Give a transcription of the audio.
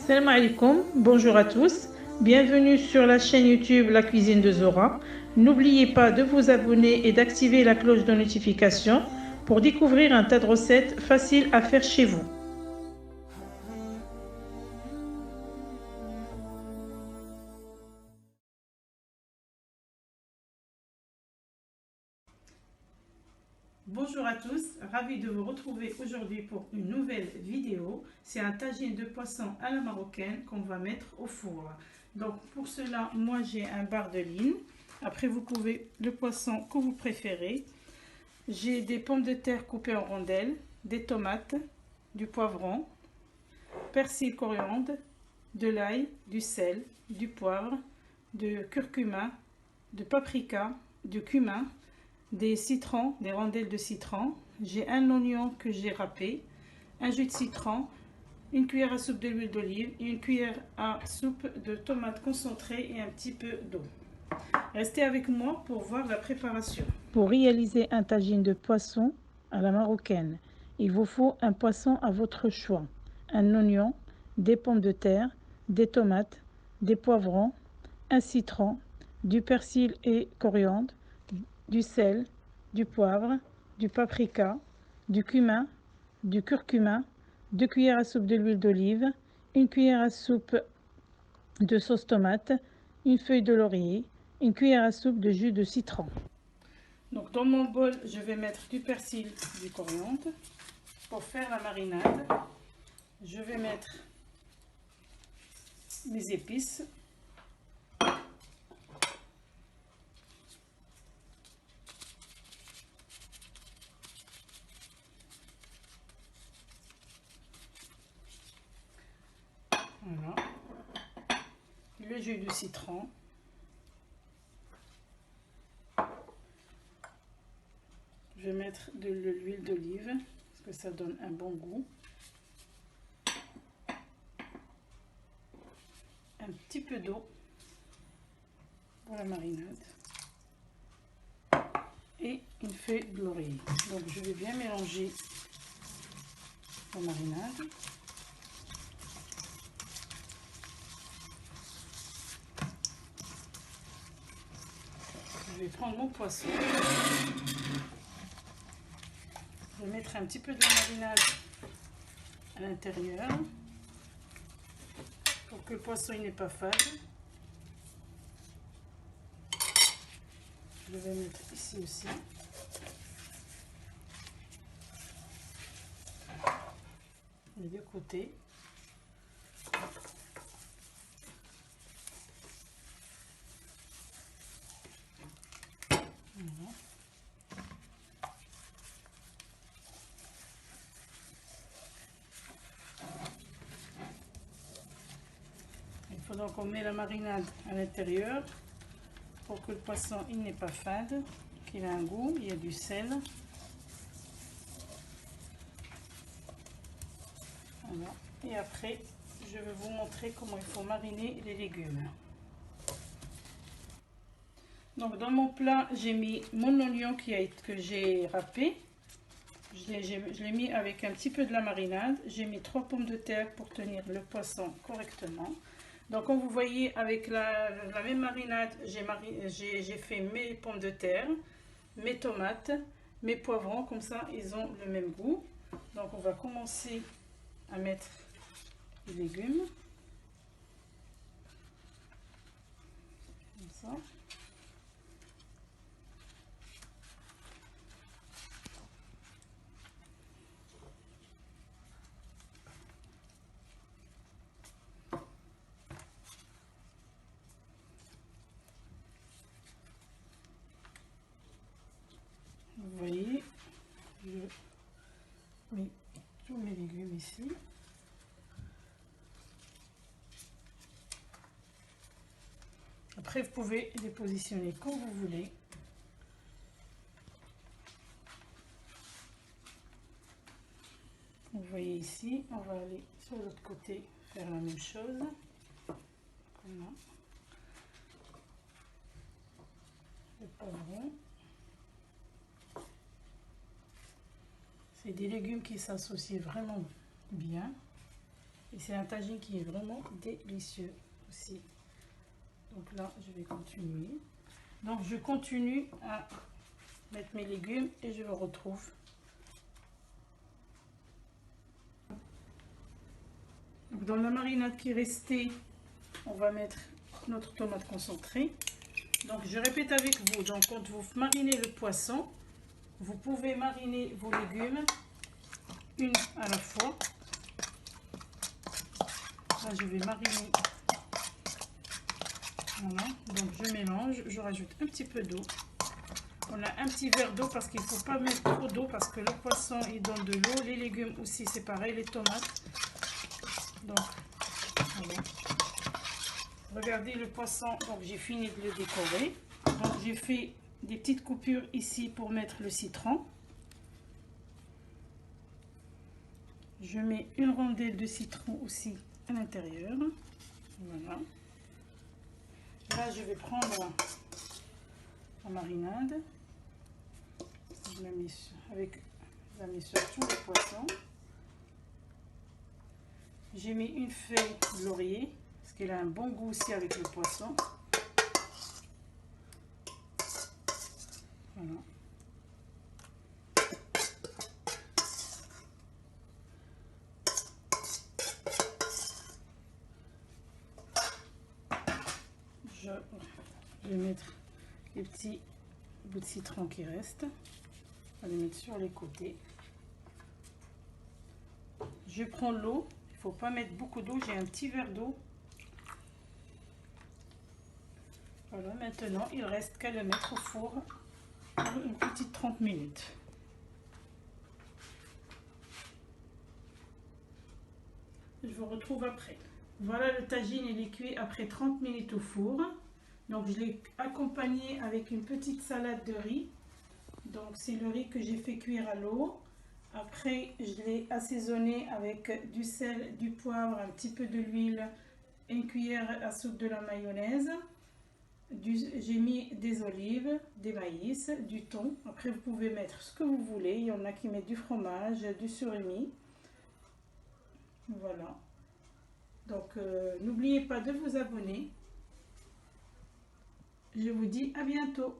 Salam alaikum, bonjour à tous, bienvenue sur la chaîne YouTube La Cuisine de Zora. N'oubliez pas de vous abonner et d'activer la cloche de notification pour découvrir un tas de recettes faciles à faire chez vous. Bonjour à tous, ravi de vous retrouver aujourd'hui pour une nouvelle vidéo. C'est un tagine de poisson à la marocaine qu'on va mettre au four. Donc pour cela, moi j'ai un bar de ligne. Après vous pouvez le poisson que vous préférez. J'ai des pommes de terre coupées en rondelles, des tomates, du poivron, persil, coriandre, de l'ail, du sel, du poivre, de curcuma, de paprika, du cumin, des citrons, des rondelles de citron. J'ai un oignon que j'ai râpé, un jus de citron, une cuillère à soupe d'huile d'olive, une cuillère à soupe de tomates concentrées et un petit peu d'eau. Restez avec moi pour voir la préparation. Pour réaliser un tagine de poisson à la marocaine, il vous faut un poisson à votre choix, un oignon, des pommes de terre, des tomates, des poivrons, un citron, du persil et coriandre, du sel, du poivre, du paprika, du cumin, du curcuma, 2 cuillères à soupe de l'huile d'olive, une cuillère à soupe de sauce tomate, une feuille de laurier, une cuillère à soupe de jus de citron. Donc dans mon bol, je vais mettre du persil, du coriandre. Pour faire la marinade, je vais mettre mes épices. Voilà. Le jus de citron. Je vais mettre de l'huile d'olive parce que ça donne un bon goût. Un petit peu d'eau pour la marinade. Et une feuille de laurier. Donc je vais bien mélanger la marinade. Je vais prendre mon poisson. Je vais mettre un petit peu de la marinade à l'intérieur pour que le poisson n'ait pas fade. Je vais mettre ici aussi. Les deux côtés. Voilà. Il faut donc qu'on met la marinade à l'intérieur pour que le poisson il n'est pas fade, qu'il a un goût, il y a du sel. Voilà. Et après, je vais vous montrer comment il faut mariner les légumes. Donc dans mon plat, j'ai mis mon oignon que j'ai râpé. Je l'ai mis avec un petit peu de la marinade. J'ai mis 3 pommes de terre pour tenir le poisson correctement. Donc comme vous voyez, avec la même marinade, j'ai fait mes pommes de terre, mes tomates, mes poivrons, comme ça ils ont le même goût. Donc on va commencer à mettre les légumes. Comme ça. Vous voyez, je mets tous mes légumes ici. Après, vous pouvez les positionner comme vous voulez. Vous voyez ici, on va aller sur l'autre côté faire la même chose. Voilà. Le poivron. C'est des légumes qui s'associent vraiment bien. Et c'est un tagine qui est vraiment délicieux aussi. Donc là, je vais continuer. Donc je continue à mettre mes légumes et je me retrouve. Donc dans la marinade qui est restée, on va mettre notre tomate concentrée. Donc je répète avec vous, donc quand vous marinez le poisson, vous pouvez mariner vos légumes une à la fois. Là je vais mariner. Voilà, donc je mélange, je rajoute un petit peu d'eau. On a un petit verre d'eau parce qu'il ne faut pas mettre trop d'eau parce que le poisson il donne de l'eau, les légumes aussi c'est pareil, les tomates. Donc voilà. Regardez le poisson, donc j'ai fini de le décorer. Donc j'ai fait des petites coupures ici pour mettre le citron. Je mets une rondelle de citron aussi à l'intérieur. Voilà. Là je vais prendre la marinade. Je la mets sur tout le poisson. J'ai mis une feuille de laurier parce qu'elle a un bon goût aussi avec le poisson. Voilà. Je vais mettre les petits bouts de citron qui restent. On va les mettre sur les côtés. Je prends l'eau. Il ne faut pas mettre beaucoup d'eau. J'ai un petit verre d'eau. Voilà, maintenant il reste qu'à le mettre au four pour une petite 30 minutes. Je vous retrouve après. Voilà, le tagine il est cuit après 30 minutes au four. Donc je l'ai accompagné avec une petite salade de riz. Donc c'est le riz que j'ai fait cuire à l'eau. Après je l'ai assaisonné avec du sel, du poivre, un petit peu de l'huile, une cuillère à soupe de la mayonnaise. J'ai mis des olives, des maïs, du thon. Après vous pouvez mettre ce que vous voulez. Il y en a qui mettent du fromage, du surimi. Voilà. Donc n'oubliez pas de vous abonner. Je vous dis à bientôt.